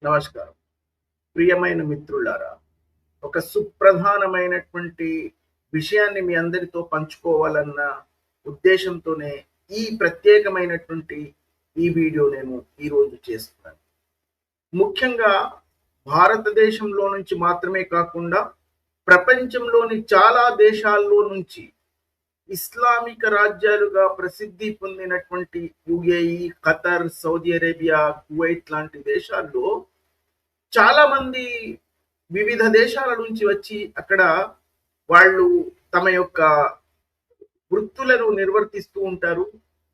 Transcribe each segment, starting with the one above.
నమస్కారం. ప్రియమైన మిత్రులారా, ఒక సుప్రధానమైనటువంటి విషయాన్ని మీ అందరితో పంచుకోవాలన్న ఉద్దేశంతోనే ఈ ప్రత్యేకమైనటువంటి ఈ వీడియో నేను ఈరోజు చేస్తున్నాను. ముఖ్యంగా భారతదేశంలో నుంచి మాత్రమే కాకుండా ప్రపంచంలోని చాలా దేశాల్లో నుంచి ఇస్లామిక రాజ్యాలుగా ప్రసిద్ధి పొందినటువంటి UAE, Qatar, Saudi Arabia, Kuwait లాంటి దేశాల్లో చాలా మంది వివిధ దేశాల నుంచి వచ్చి అక్కడ వాళ్ళు తమ యొక్క వృత్తులను నిర్వర్తిస్తూ ఉంటారు.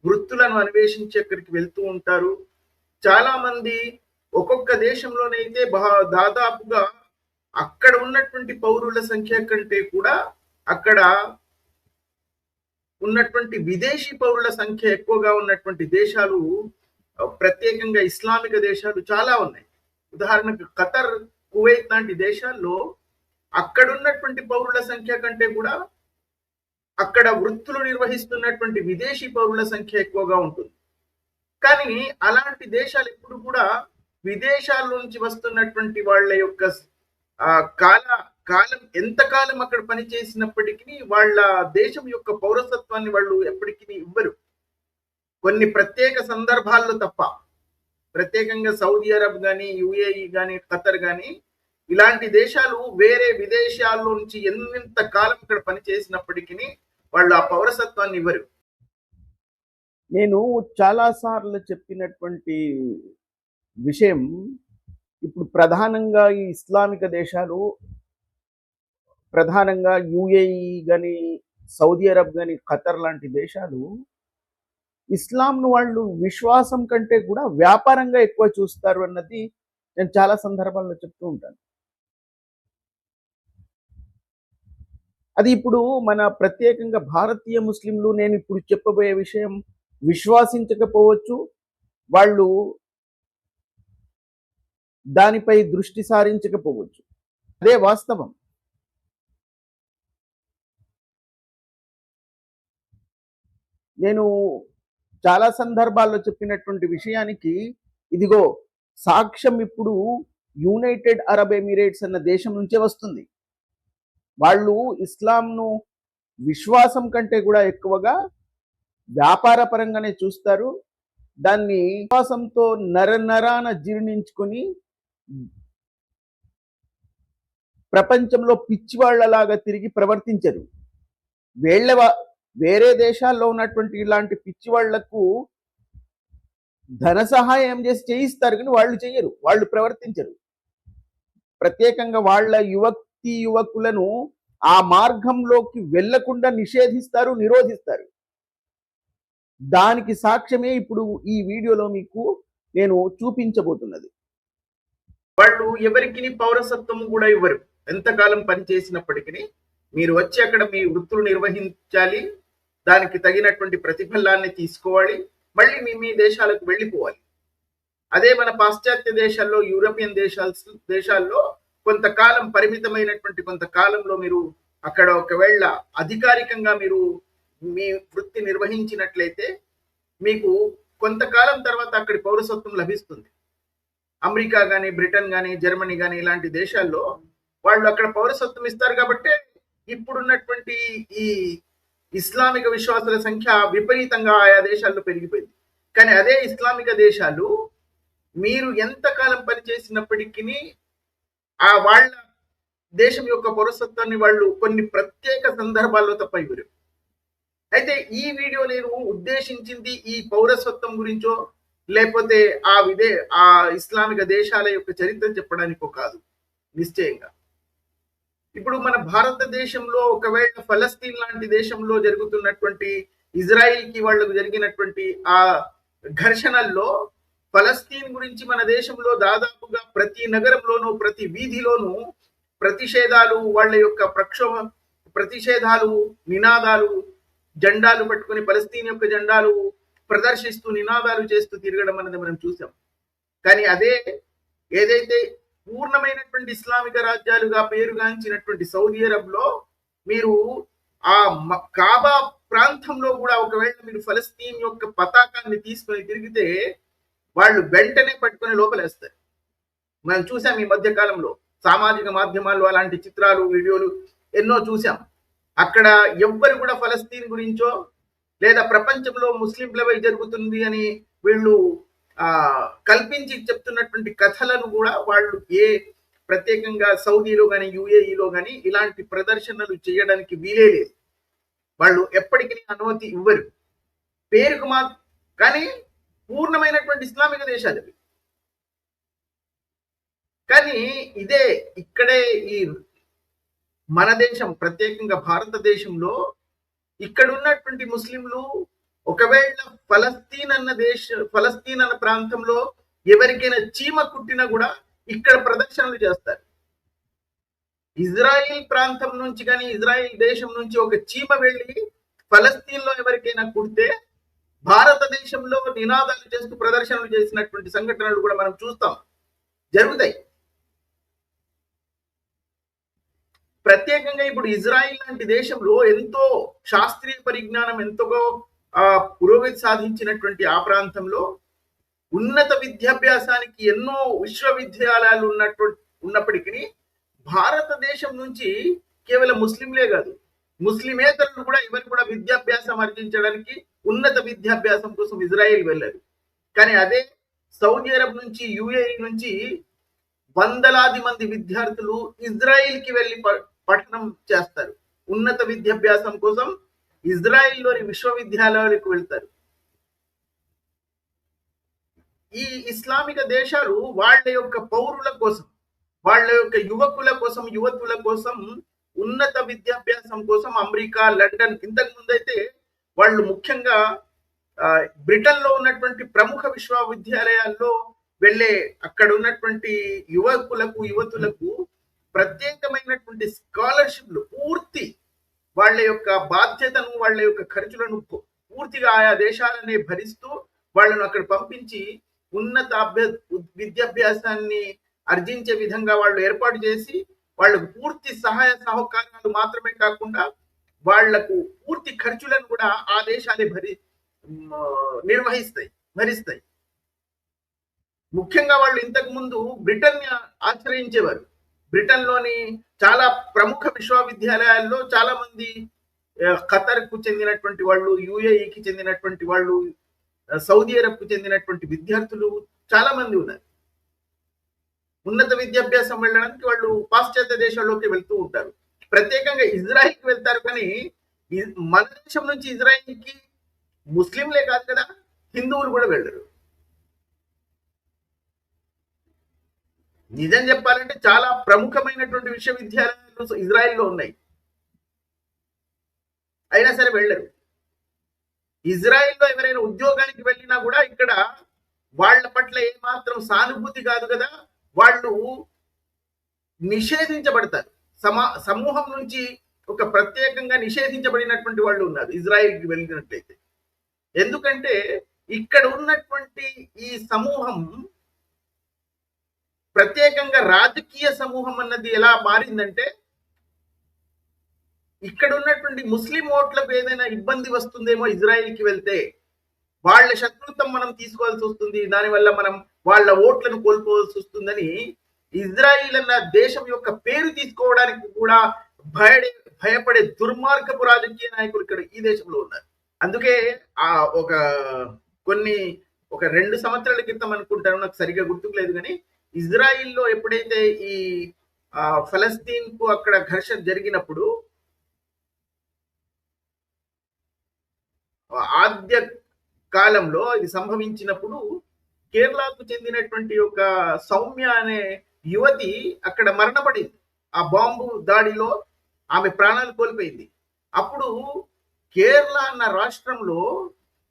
వృత్తులను అన్వేషించి అక్కడికి వెళ్తూ ఉంటారు. చాలా మంది ఒక్కొక్క దేశంలోనైతే దాదాపుగా అక్కడ ఉన్నటువంటి పౌరుల సంఖ్య కంటే కూడా అక్కడ ఉన్నటువంటి విదేశీ పౌరుల సంఖ్య ఎక్కువగా ఉన్నటువంటి దేశాలు, ప్రత్యేకంగా ఇస్లామిక దేశాలు చాలా ఉన్నాయి. ఉదాహరణకు ఖతర్, కువైట్ లాంటి దేశాల్లో అక్కడున్నటువంటి పౌరుల సంఖ్య కంటే కూడా అక్కడ వృత్తులు నిర్వహిస్తున్నటువంటి విదేశీ పౌరుల సంఖ్య ఎక్కువగా ఉంటుంది. కానీ అలాంటి దేశాలు ఎప్పుడు కూడా విదేశాల నుంచి వస్తున్నటువంటి వాళ్ళ యొక్క కాలం ఎంతకాలం అక్కడ పనిచేసినప్పటికీ వాళ్ళ దేశం యొక్క పౌరసత్వాన్ని వాళ్ళు ఎప్పటికీ ఇవ్వరు, కొన్ని ప్రత్యేక సందర్భాల్లో తప్ప. ప్రత్యేకంగా సౌదీ అరబ్ కానీ, యుఏఈ కానీ, ఖతర్ కానీ ఇలాంటి దేశాలు వేరే విదేశాల్లో నుంచి ఎంత కాలం ఇక్కడ పనిచేసినప్పటికీ వాళ్ళు ఆ పౌరసత్వాన్ని ఇవ్వరు. నేను చాలా సార్లు చెప్పినటువంటి విషయం, ఇప్పుడు ప్రధానంగా ఈ ఇస్లామిక దేశాలు, ప్రధానంగా యుఏఈ కానీ, సౌదీ అరబ్ కానీ, ఖతర్ లాంటి దేశాలు ఇస్లాంను వాళ్ళు విశ్వాసం కంటే కూడా వ్యాపారంగా ఎక్కువ చూస్తారు అన్నది నేను చాలా సందర్భాల్లో చెప్తూ ఉంటాను. అది ఇప్పుడు మన ప్రత్యేకంగా భారతీయ ముస్లింలు, నేను ఇప్పుడు చెప్పబోయే విషయం విశ్వాసించకపోవచ్చు, వాళ్ళు దానిపై దృష్టి సారించకపోవచ్చు. అదే వాస్తవం. నేను చాలా సందర్భాల్లో చెప్పినటువంటి విషయానికి ఇదిగో సాక్ష్యం ఇప్పుడు యునైటెడ్ అరబ్ ఎమిరేట్స్ అన్న దేశం నుంచే వస్తుంది. వాళ్ళు ఇస్లాంను విశ్వాసం కంటే కూడా ఎక్కువగా వ్యాపార పరంగానే చూస్తారు. దాన్ని విశ్వాసంతో నరనరాన జీర్ణించుకొని ప్రపంచంలో పిచ్చివాళ్లలాగా తిరిగి ప్రవర్తించరు. వేరే దేశాల్లో ఉన్నటువంటి ఇలాంటి పిచ్చి వాళ్లకు ధన సహాయం చేసి చేయిస్తారు, కానీ వాళ్ళు చెయ్యరు, వాళ్ళు ప్రవర్తించరు. ప్రత్యేకంగా వాళ్ళ యువకులను ఆ మార్గంలోకి వెళ్లకుండా నిషేధిస్తారు, నిరోధిస్తారు. దానికి సాక్ష్యమే ఇప్పుడు ఈ వీడియోలో మీకు నేను చూపించబోతున్నది. వాళ్ళు ఎవరికి పౌరసత్వం కూడా ఇవ్వరు. ఎంతకాలం పనిచేసినప్పటికీ మీరు వచ్చి అక్కడ మీ వృత్తులు నిర్వహించాలి, దానికి తగినటువంటి ప్రతిఫలాన్ని తీసుకోవాలి, మళ్ళీ మీ దేశాలకు వెళ్ళిపోవాలి. అదే మన పాశ్చాత్య దేశాల్లో, యూరోపియన్ దేశాల్లో కొంతకాలం, పరిమితమైనటువంటి కొంతకాలంలో మీరు అక్కడ ఒకవేళ అధికారికంగా మీరు మీ వృత్తి నిర్వహించినట్లయితే మీకు కొంతకాలం తర్వాత అక్కడి పౌరసత్వం లభిస్తుంది. అమెరికా కానీ, బ్రిటన్ కానీ, జర్మనీ కానీ ఇలాంటి దేశాల్లో వాళ్ళు అక్కడ పౌరసత్వం ఇస్తారు. కాబట్టి ఇప్పుడున్నటువంటి ఈ ఇస్లామిక విశ్వాసుల సంఖ్య విపరీతంగా ఆయా దేశాల్లో పెరిగిపోయింది. కానీ అదే ఇస్లామిక దేశాలు మీరు ఎంతకాలం పనిచేసినప్పటికీ ఆ వాళ్ళ దేశం యొక్క పౌరసత్వాన్ని వాళ్ళు కొన్ని ప్రత్యేక సందర్భాల్లో తప్ప ఇవ్వరు. అయితే ఈ వీడియో నేను ఉద్దేశించింది ఈ పౌరసత్వం గురించో లేకపోతే ఆ ఇస్లామిక దేశాల యొక్క చరిత్ర చెప్పడానికో కాదు. నిశ్చయంగా ఇప్పుడు మన భారతదేశంలో ఒకవేళ ఫలస్తీన్ లాంటి దేశంలో జరుగుతున్నటువంటి ఇజ్రాయిల్కి వాళ్లకు జరిగినటువంటి ఆ ఘర్షణల్లో ఫలస్తీన్ గురించి మన దేశంలో దాదాపుగా ప్రతి నగరంలోనూ, ప్రతి వీధిలోనూ ప్రతిషేధాలు, వాళ్ళ యొక్క ప్రతిషేధాలు, నినాదాలు, జెండాలు పట్టుకుని ఫలస్తీన్ యొక్క జెండాలు ప్రదర్శిస్తూ నినాదాలు చేస్తూ తిరగడం అనేది మనం చూసాం. కానీ అదే ఏదైతే పూర్ణమైనటువంటి ఇస్లామిక రాజ్యాలుగా పేరుగాంచినటువంటి సౌదీ అరబ్ లో మీరు ఆ కాబా ప్రాంతంలో కూడా ఒకవేళ మీరు ఫలస్తీన్ యొక్క పతాకాన్ని తీసుకొని తిరిగితే వాళ్ళు వెంటనే పట్టుకొని లోపలేస్తారు. మనం చూసాం ఈ మధ్య కాలంలో సామాజిక మాధ్యమాల్లో అలాంటి చిత్రాలు, వీడియోలు ఎన్నో చూసాం. అక్కడ ఎవ్వరు కూడా ఫలస్తీన్ గురించో లేదా ప్రపంచంలో ముస్లింలపై జరుగుతుంది అని వీళ్ళు కల్పించి చెప్తున్నటువంటి కథలను కూడా వాళ్ళు ప్రత్యేకంగా సౌదీలో కానీ యుఏఈలో కానీ ఇలాంటి ప్రదర్శనలు చేయడానికి వీలే లేదు. వాళ్ళు ఎప్పటికీ అనుమతి ఇవ్వరు. పేరుకు కానీ పూర్ణమైనటువంటి ఇస్లామిక దేశాలు అవి. కానీ ఇక్కడే ఈ మన దేశం ప్రత్యేకంగా భారతదేశంలో ఇక్కడ ఉన్నటువంటి ముస్లింలు ఒకవేళ ఫలస్తీన్ అన్న ప్రాంతంలో ఎవరికైనా చీమ కుట్టినా కూడా ఇక్కడ ప్రదర్శనలు చేస్తారు. ఇజ్రాయిల్ ప్రాంతం నుంచి కానీ ఇజ్రాయిల్ దేశం నుంచి ఒక చీమ వెళ్ళి ఫలస్తీన్ లో ఎవరికైనా కుడితే భారతదేశంలో నినాదాలు చేస్తూ ప్రదర్శనలు చేసినటువంటి సంఘటనలు కూడా మనం చూస్తాం, జరుగుతాయి. ప్రత్యేకంగా ఇప్పుడు ఇజ్రాయిల్ లాంటి దేశంలో ఎంతో శాస్త్రీయ పరిజ్ఞానం ఎంతో పురోగతి సాధించినటువంటి ఆ ప్రాంతంలో ఉన్నత విద్యాభ్యాసానికి ఎన్నో విశ్వవిద్యాలయాలు ఉన్నప్పటికీ భారతదేశం నుంచి కేవలం ముస్లింలే కాదు, ముస్లిమేతరులు కూడా ఎవరు కూడా విద్యాభ్యాసం ఆర్జించడానికి ఉన్నత విద్యాభ్యాసం కోసం ఇజ్రాయిల్ వెళ్ళారు. కానీ అదే సౌదీ అరబ్ నుంచి యుఏఈ నుంచి వందలాది మంది విద్యార్థులు ఇజ్రాయిల్కి వెళ్ళి పఠనం చేస్తారు. ఉన్నత విద్యాభ్యాసం కోసం ఇజ్రాయిల్లోని విశ్వవిద్యాలయాలకు వెళ్తారు. ఈ ఇస్లామిక దేశాలు వాళ్ళ యొక్క పౌరుల కోసం, వాళ్ళ యొక్క యువకుల కోసం, యువతుల కోసం ఉన్నత విద్యాభ్యాసం కోసం అమెరికా, లండన్, ఇంతకు ముందైతే వాళ్ళు ముఖ్యంగా బ్రిటన్ లో ఉన్నటువంటి ప్రముఖ విశ్వవిద్యాలయాల్లో వెళ్ళే అక్కడ ఉన్నటువంటి యువకులకు, యువతులకు ప్రత్యేకమైనటువంటి స్కాలర్షిప్లు పూర్తి వాళ్ళ యొక్క బాధ్యతను, వాళ్ళ యొక్క ఖర్చులను పూర్తిగా ఆయా దేశాలనే భరిస్తూ వాళ్ళను అక్కడ పంపించి ఉన్నత విద్యాభ్యాసాన్ని ఆర్జించే విధంగా వాళ్ళు ఏర్పాటు చేసి వాళ్ళకు పూర్తి సహాయ సహకారాలు మాత్రమే కాకుండా వాళ్లకు పూర్తి ఖర్చులను కూడా ఆ దేశాలే భరిస్తాయి. ముఖ్యంగా వాళ్ళు ఇంతకు ముందు బ్రిటన్ ఆశ్రయించేవారు. బ్రిటన్ లోని చాలా ప్రముఖ విశ్వవిద్యాలయాల్లో చాలా మంది ఖతర్ కు చెందినటువంటి వాళ్ళు, యుఏఈకి చెందినటువంటి వాళ్ళు, సౌదీ అరబ్ కు చెందినటువంటి విద్యార్థులు చాలా మంది ఉన్నారు. ఉన్నత విద్యాభ్యాసం వెళ్ళడానికి వాళ్ళు పాశ్చాత్య దేశాల్లోకి వెళ్తూ ఉంటారు. ప్రత్యేకంగా ఇజ్రాయిల్కి వెళ్తారు. కానీ మన దేశం నుంచి ఇజ్రాయిల్కి ముస్లింలే కాదు కదా, హిందువులు కూడా వెళ్ళరు. నిజం చెప్పాలంటే చాలా ప్రముఖమైనటువంటి విశ్వవిద్యాలయాలు ఇజ్రాయిల్లో ఉన్నాయి, అయినా సరే వెళ్ళరు. ఇజ్రాయిల్లో ఎవరైనా ఉద్యోగానికి వెళ్ళినా కూడా ఇక్కడ వాళ్ళ పట్ల ఏమాత్రం సానుభూతి కాదు కదా, వాళ్ళు నిషేధించబడతారు. సమూహం నుంచి ఒక ప్రత్యేకంగా నిషేధించబడినటువంటి వాళ్ళు ఉన్నారు ఇజ్రాయిల్కి వెళ్ళినట్లయితే. ఎందుకంటే ఇక్కడ ఉన్నటువంటి ఈ సమూహం ప్రత్యేకంగా రాజకీయ సమూహం అన్నది ఎలా మారిందంటే, ఇక్కడ ఉన్నటువంటి ముస్లిం ఓట్లకు ఏదైనా ఇబ్బంది వస్తుందేమో ఇజ్రాయిల్కి వెళ్తే, వాళ్ళ శత్రుత్వం మనం తీసుకోవాల్సి వస్తుంది, దానివల్ల మనం వాళ్ళ ఓట్లను కోల్పోవాల్సి వస్తుందని ఇజ్రాయిల్ అన్న దేశం యొక్క పేరు తీసుకోవడానికి కూడా భయపడే దుర్మార్గపు రాజకీయ నాయకులు ఇక్కడ ఈ దేశంలో ఉన్నారు. అందుకే ఒక 2 సంవత్సరాల క్రితం అనుకుంటాను, నాకు సరిగ్గా గుర్తుకు లేదు, కానీ ఇజ్రాయిల్లో ఎప్పుడైతే ఈ ఫలస్తీన్ కు అక్కడ ఘర్షణ జరిగినప్పుడు ఆద్య కాలంలో ఇది సంభవించినప్పుడు కేరళకు చెందినటువంటి ఒక సౌమ్య అనే యువతి అక్కడ మరణపడింది. ఆ బాంబు దాడిలో ఆమె ప్రాణాలు కోల్పోయింది. అప్పుడు కేరళ అన్న రాష్ట్రంలో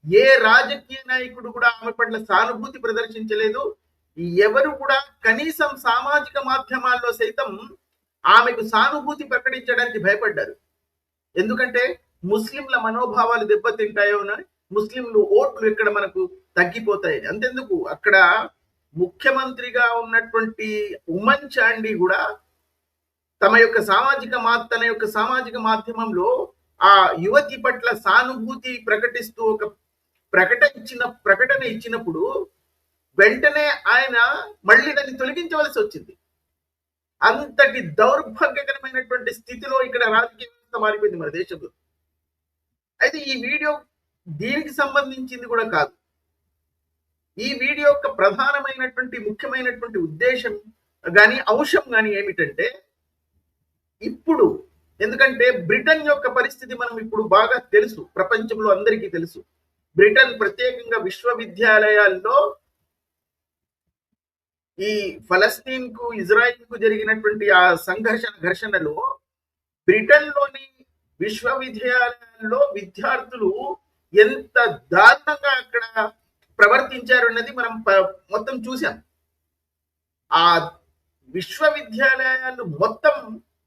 ఏ రాజకీయ నాయకుడు కూడా ఆమె పట్ల సానుభూతి ప్రదర్శించలేదు. ఎవరు కూడా కనీసం సామాజిక మాధ్యమాల్లో సైతం ఆమెకు సానుభూతి ప్రకటించడానికి భయపడ్డారు. ఎందుకంటే ముస్లింల మనోభావాలు దెబ్బతింటాయో, ముస్లింలు ఓట్లు ఇక్కడ మనకు తగ్గిపోతాయి. అంతెందుకు, అక్కడ ముఖ్యమంత్రిగా ఉన్నటువంటి ఉమన్ చాండీ కూడా తన యొక్క సామాజిక మాధ్యమంలో ఆ యువతి పట్ల సానుభూతి ప్రకటిస్తూ ఒక ప్రకటన ఇచ్చినప్పుడు వెంటనే ఆయన మళ్ళీ దాన్ని తొలగించవలసి వచ్చింది. అంతటి దౌర్భాగ్యకరమైనటువంటి స్థితిలో ఇక్కడ రాజకీయ వ్యవస్థ మారిపోయింది మన దేశంలో. అయితే ఈ వీడియో దీనికి సంబంధించింది కూడా కాదు. ఈ వీడియో యొక్క ప్రధానమైనటువంటి ముఖ్యమైనటువంటి ఉద్దేశం గాని అంశం గాని ఏమిటంటే, ఇప్పుడు ఎందుకంటే బ్రిటన్ యొక్క పరిస్థితి మనం ఇప్పుడు బాగా తెలుసు, ప్రపంచంలో అందరికీ తెలుసు. బ్రిటన్ ప్రత్యేకంగా విశ్వవిద్యాలయాల్లో ఈ ఫలస్తీన్ కు ఇజ్రాయిల్ కు జరిగినటువంటి ఆ ఘర్షణలో బ్రిటన్ లోని విశ్వవిద్యాలయాల్లో విద్యార్థులు ఎంత దారుణంగా అక్కడ ప్రవర్తించారు అన్నది మనం మొత్తం చూసాం. ఆ విశ్వవిద్యాలయాలు మొత్తం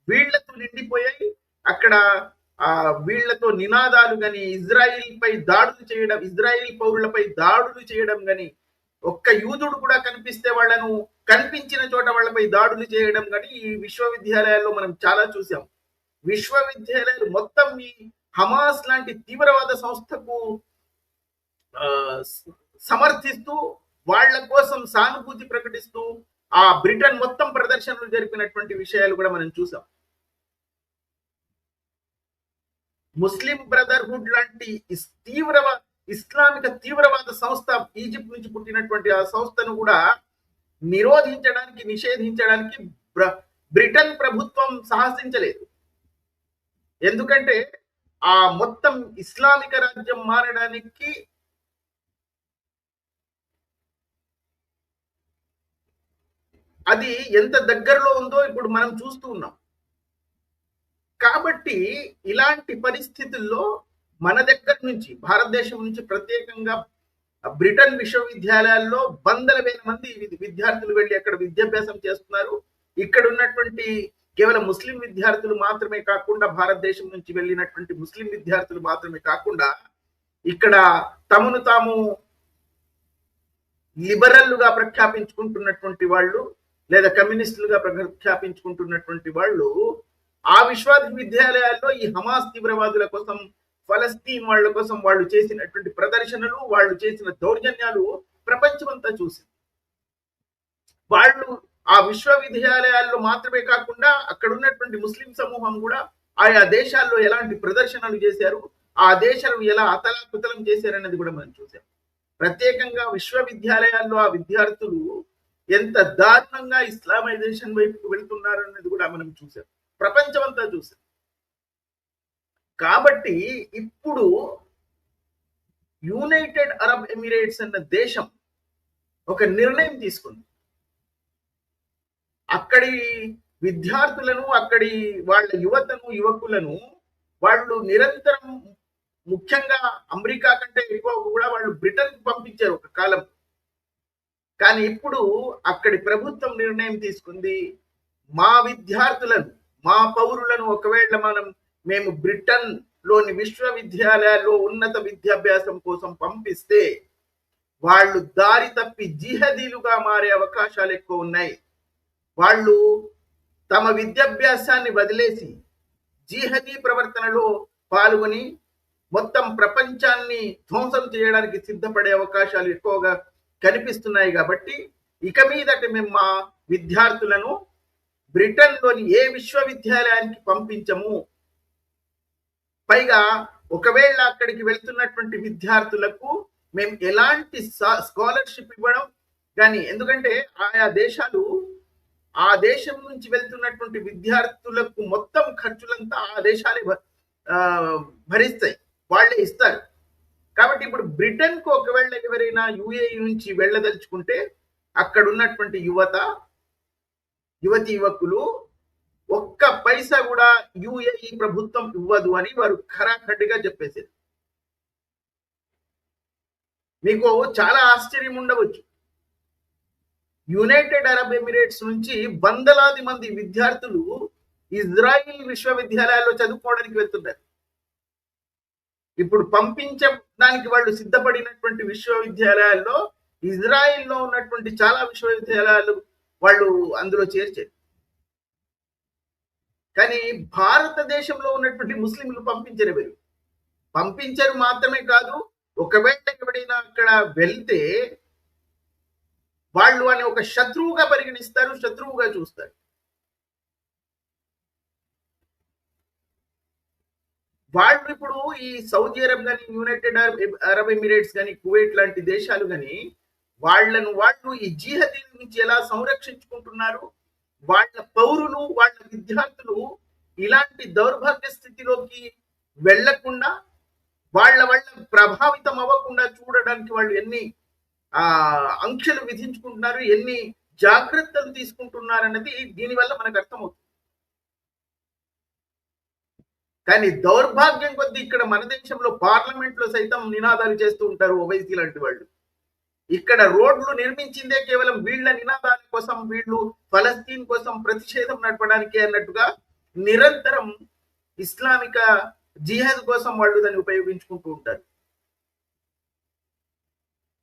వీళ్లతో నిండిపోయాయి. అక్కడ వీళ్లతో నినాదాలు గాని, ఇజ్రాయిల్ పై దాడులు చేయడం, ఇజ్రాయిల్ పౌరులపై దాడులు చేయడం గాని, ఒక్క యూదుడు కూడా కనిపిస్తే వాళ్ళను కనిపించిన చోట వాళ్ళపై దాడులు చేయడం కానీ ఈ విశ్వవిద్యాలయాల్లో మనం చాలా చూసాం. విశ్వవిద్యాలయాలు మొత్తం ఈ హమాస్ లాంటి తీవ్రవాద సంస్థకు సమర్థిస్తూ వాళ్ళ కోసం సానుభూతి ప్రకటిస్తూ ఆ బ్రిటన్ మొత్తం ప్రదర్శనలు జరిపినటువంటి విషయాలు కూడా మనం చూసాం. ముస్లిం బ్రదర్హుడ్ లాంటి ఇస్లామిక తీవ్రవాద సంస్థ, ఈజిప్ట్ నుంచి పుట్టినటువంటి ఆ సంస్థను కూడా నిషేధించడానికి బ్రిటన్ ప్రభుత్వం సాహసించలేదు. ఎందుకంటే ఆ మొత్తం ఇస్లామిక రాజ్యం మారడానికి అది ఎంత దగ్గరలో ఉందో ఇప్పుడు మనం చూస్తూ ఉన్నాం. కాబట్టి ఇలాంటి పరిస్థితుల్లో మన దగ్గర నుంచి, భారతదేశం నుంచి ప్రత్యేకంగా బ్రిటన్ విశ్వవిద్యాలయాల్లో వందల వేల మంది విద్యార్థులు వెళ్ళి అక్కడ విద్యాభ్యాసం చేస్తున్నారు. ఇక్కడ ఉన్నటువంటి కేవలం ముస్లిం విద్యార్థులు మాత్రమే కాకుండా, భారతదేశం నుంచి వెళ్ళినటువంటి ముస్లిం విద్యార్థులు మాత్రమే కాకుండా, ఇక్కడ తమను తాము లిబరల్లుగా ప్రఖ్యాపించుకుంటున్నటువంటి వాళ్ళు లేదా కమ్యూనిస్టులుగా ప్రఖ్యాపించుకుంటున్నటువంటి వాళ్ళు ఆ విశ్వవిద్యాలయాల్లో ఈ హమాస్ తీవ్రవాదుల కోసం, ఫలస్తీన్ వాళ్ళ కోసం వాళ్ళు చేసినటువంటి ప్రదర్శనలు, వాళ్ళు చేసిన దౌర్జన్యాలు ప్రపంచమంతా చూసింది. వాళ్ళు ఆ విశ్వవిద్యాలయాల్లో మాత్రమే కాకుండా అక్కడ ఉన్నటువంటి ముస్లిం సమూహం కూడా ఆయా దేశాల్లో ఎలాంటి ప్రదర్శనలు చేశారు, ఆ దేశాలను ఎలా అతలాకుతలం చేశారన్నది కూడా మనం చూసాం. ప్రత్యేకంగా విశ్వవిద్యాలయాల్లో ఆ విద్యార్థులు ఎంత దారుణంగా ఇస్లామైజేషన్ వైపుకు వెళ్తున్నారు అన్నది కూడా మనం చూసాం, ప్రపంచమంతా చూసాం. కాబట్టి ఇప్పుడు యునైటెడ్ అరబ్ ఎమిరేట్స్ అన్న దేశం ఒక నిర్ణయం తీసుకుంది. అక్కడి విద్యార్థులను, అక్కడి వాళ్ళ యువకులను వాళ్ళు నిరంతరం, ముఖ్యంగా అమెరికా కంటే ఎక్కువ కూడా వాళ్ళు బ్రిటన్ పంపించారు ఒక కాలం. కానీ ఇప్పుడు అక్కడి ప్రభుత్వం నిర్ణయం తీసుకుంది, మా విద్యార్థులను, మా పౌరులను ఒకవేళ మేము బ్రిటన్ లోని విశ్వవిద్యాలయాల్లో ఉన్నత విద్యాభ్యాసం కోసం పంపిస్తే వాళ్ళు దారి తప్పి జిహదీలుగా మారే అవకాశాలు ఎక్కువ ఉన్నాయి. వాళ్ళు తమ విద్యాభ్యాసాన్ని వదిలేసి జిహదీ ప్రవర్తనలో పాల్గొని మొత్తం ప్రపంచాన్ని ధ్వంసం చేయడానికి సిద్ధపడే అవకాశాలు ఎక్కువగా కనిపిస్తున్నాయి. కాబట్టి ఇక మీదట మేము మా విద్యార్థులను బ్రిటన్ లోని ఏ విశ్వవిద్యాలయానికి పంపించము. పైగా ఒకవేళ అక్కడికి వెళ్తున్నటువంటి విద్యార్థులకు మేము ఎలాంటి స్కాలర్షిప్ ఇవ్వడం కానీ, ఎందుకంటే ఆయా దేశాలు ఆ దేశం నుంచి వెళ్తున్నటువంటి విద్యార్థులకు మొత్తం ఖర్చులంతా ఆ దేశాలే భరిస్తాయి, వాళ్ళే ఇస్తారు. కాబట్టి ఇప్పుడు బ్రిటన్ కు ఒకవేళ ఎవరైనా యుఏఈ నుంచి వెళ్ళదలుచుకుంటే అక్కడ ఉన్నటువంటి యువతి యువకులు ఒక్క పైసా కూడా యుఏఈ ప్రభుత్వం ఇవ్వదు అని వారు ఖరాఖండిగా చెప్పేశారు. మీకు చాలా ఆశ్చర్యం ఉండవచ్చు, యునైటెడ్ అరబ్ ఎమిరేట్స్ నుంచి వందలాది మంది విద్యార్థులు ఇజ్రాయిల్ విశ్వవిద్యాలయాల్లో చదువుకోవడానికి వెళ్తున్నారు. ఇప్పుడు పంపించడానికి వాళ్ళు సిద్ధపడినటువంటి విశ్వవిద్యాలయాల్లో ఇజ్రాయిల్లో ఉన్నటువంటి చాలా విశ్వవిద్యాలయాలు వాళ్ళు అందులో చేర్చారు. కానీ భారతదేశంలో ఉన్నటువంటి ముస్లింలు పంపించరు మాత్రమే కాదు, ఒకవేళ ఎవడైనా అక్కడ వెళ్తే వాళ్ళు అని ఒక శత్రువుగా పరిగణిస్తారు, శత్రువుగా చూస్తారు. వాళ్ళు ఇప్పుడు ఈ సౌదీ అరబ్ కానీ, యునైటెడ్ అరబ్ ఎమిరేట్స్ కానీ, కువైట్ లాంటి దేశాలు కానీ వాళ్ళు ఈ జిహాదీల నుంచి ఎలా సంరక్షించుకుంటున్నారు, వాళ్ళ పౌరులు, వాళ్ళ విద్యార్థులు ఇలాంటి దౌర్భాగ్య స్థితిలోకి వెళ్లకుండా, వాళ్ళ ప్రభావితం అవ్వకుండా చూడడానికి వాళ్ళు ఎన్ని ఆంక్షలు విధించుకుంటున్నారు, ఎన్ని జాగ్రత్తలు తీసుకుంటున్నారు అన్నది దీనివల్ల మనకు అర్థమవుతుంది. కానీ దౌర్భాగ్యం కొద్దీ ఇక్కడ మన దేశంలో పార్లమెంట్ లో సైతం నినాదాలు చేస్తూ ఉంటారు ఓవైసీ లాంటి వాళ్ళు. ఇక్కడ రోడ్లు నిర్మించిందే కేవలం వీళ్ళ నినాదాల కోసం, వీళ్ళు ఫలస్తీన్ కోసం ప్రతిషేధం నడపడానికి అన్నట్టుగా నిరంతరం ఇస్లామిక జిహాద్ కోసం వాళ్ళు దాన్ని ఉపయోగించుకుంటూ ఉంటారు.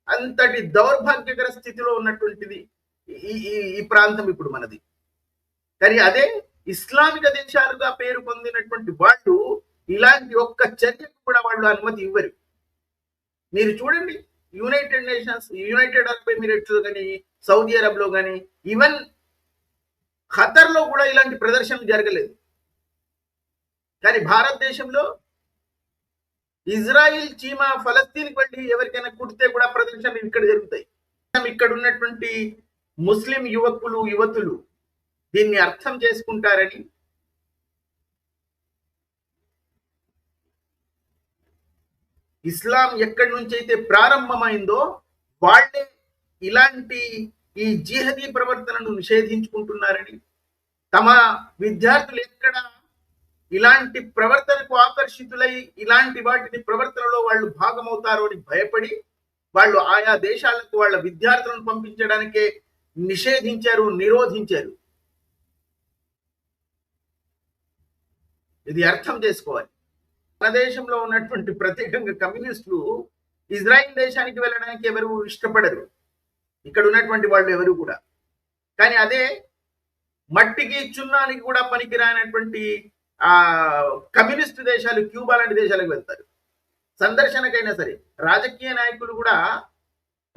అంతటి దౌర్భాగ్యకర స్థితిలో ఉన్నటువంటిది ఈ ప్రాంతం ఇప్పుడు మనది. కానీ అదే ఇస్లామిక దేశాలుగా పేరు పొందినటువంటి వాళ్ళు ఇలాంటి ఒక్క చర్యకు కూడా వాళ్ళు అనుమతి ఇవ్వరు. మీరు చూడండి, United nations, United Arab Emirates లో కానీ, సౌదీ అరబ్ లో కానీ, ఈవెన్ ఖతర్ లో కూడా ఇలాంటి ప్రదర్శనలు జరగలేదు. కానీ భారతదేశంలో ఇజ్రాయిల్ చీమా ఫలస్తీన్కి వెళ్ళి ఎవరికైనా కుడితే కూడా ప్రదర్శనలు ఇక్కడ జరుగుతాయి. ఇక్కడ ఉన్నటువంటి ముస్లిం యువకులు, యువతులు దీన్ని అర్థం చేసుకుంటారని, ఇస్లాం ఎక్కడి నుంచి అయితే ప్రారంభమైందో వాళ్ళే ఇలాంటి ఈ జిహాదీ ప్రవర్తనను నిషేధించుకుంటున్నారని, తమ విద్యార్థులు ఎక్కడ ఇలాంటి ప్రవర్తనకు ఆకర్షితులై ఇలాంటి వాటిని ప్రవర్తనలో వాళ్ళు భాగమవుతారు అని భయపడి వాళ్ళు ఆయా దేశాలకు వాళ్ళ విద్యార్థులను పంపించడానికే నిషేధించారు, నిరోధించారు. ఇది అర్థం చేసుకోవాలి. మన దేశంలో ఉన్నటువంటి ప్రత్యేకంగా కమ్యూనిస్టులు ఇజ్రాయిల్ దేశానికి వెళ్ళడానికి ఎవరు ఇష్టపడరు, ఇక్కడ ఉన్నటువంటి వాళ్ళు ఎవరు కూడా. కానీ అదే మట్టికి చున్నానికి కూడా పనికిరానటువంటి కమ్యూనిస్ట్ దేశాలు, క్యూబా లాంటి దేశాలకు వెళ్తారు సందర్శనకైనా సరే. రాజకీయ నాయకులు కూడా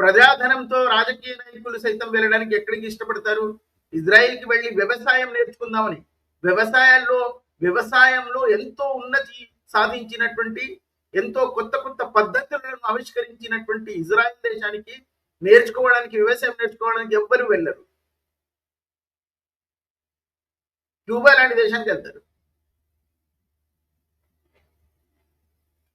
ప్రజాధనంతో రాజకీయ నాయకులు సైతం వెళ్ళడానికి ఎక్కడికి ఇష్టపడతారు? ఇజ్రాయిల్కి వెళ్ళి వ్యవసాయం నేర్చుకుందామని. వ్యవసాయంలో ఎంతో ఉన్నతి సాధించినటువంటి, ఎంతో కొత్త కొత్త పద్ధతులను ఆవిష్కరించినటువంటి ఇజ్రాయిల్ దేశానికి నేర్చుకోవడానికి, వ్యవసాయం నేర్చుకోవడానికి ఎవ్వరు వెళ్ళరు. క్యూబా లాంటి దేశానికి వెళ్తారు.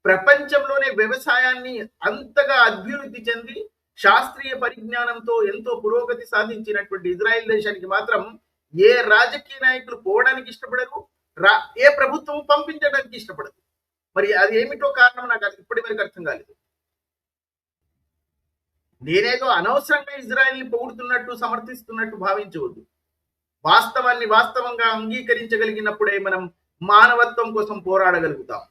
ప్రపంచంలోనే వ్యవసాయాన్ని అంతగా అభివృద్ధి చెంది శాస్త్రీయ పరిజ్ఞానంతో ఎంతో పురోగతి సాధించినటువంటి ఇజ్రాయెల్ దేశానికి మాత్రం ఏ రాజకీయ నాయకులు పోవడానికి ఇష్టపడరు, ఏ ప్రభుత్వం పంపించడానికి ఇష్టపడదు. మరి అది ఏమిటో కారణం నాకు ఇప్పటి వరకు అర్థం కాలేదు. నేనేదో అనవసరంగా ఇజ్రాయెల్ని పొగుడుతున్నట్టు, సమర్థిస్తున్నట్టు భావించవద్దు. వాస్తవాన్ని వాస్తవంగా అంగీకరించగలిగినప్పుడే మనం మానవత్వం కోసం పోరాడగలుగుతాం.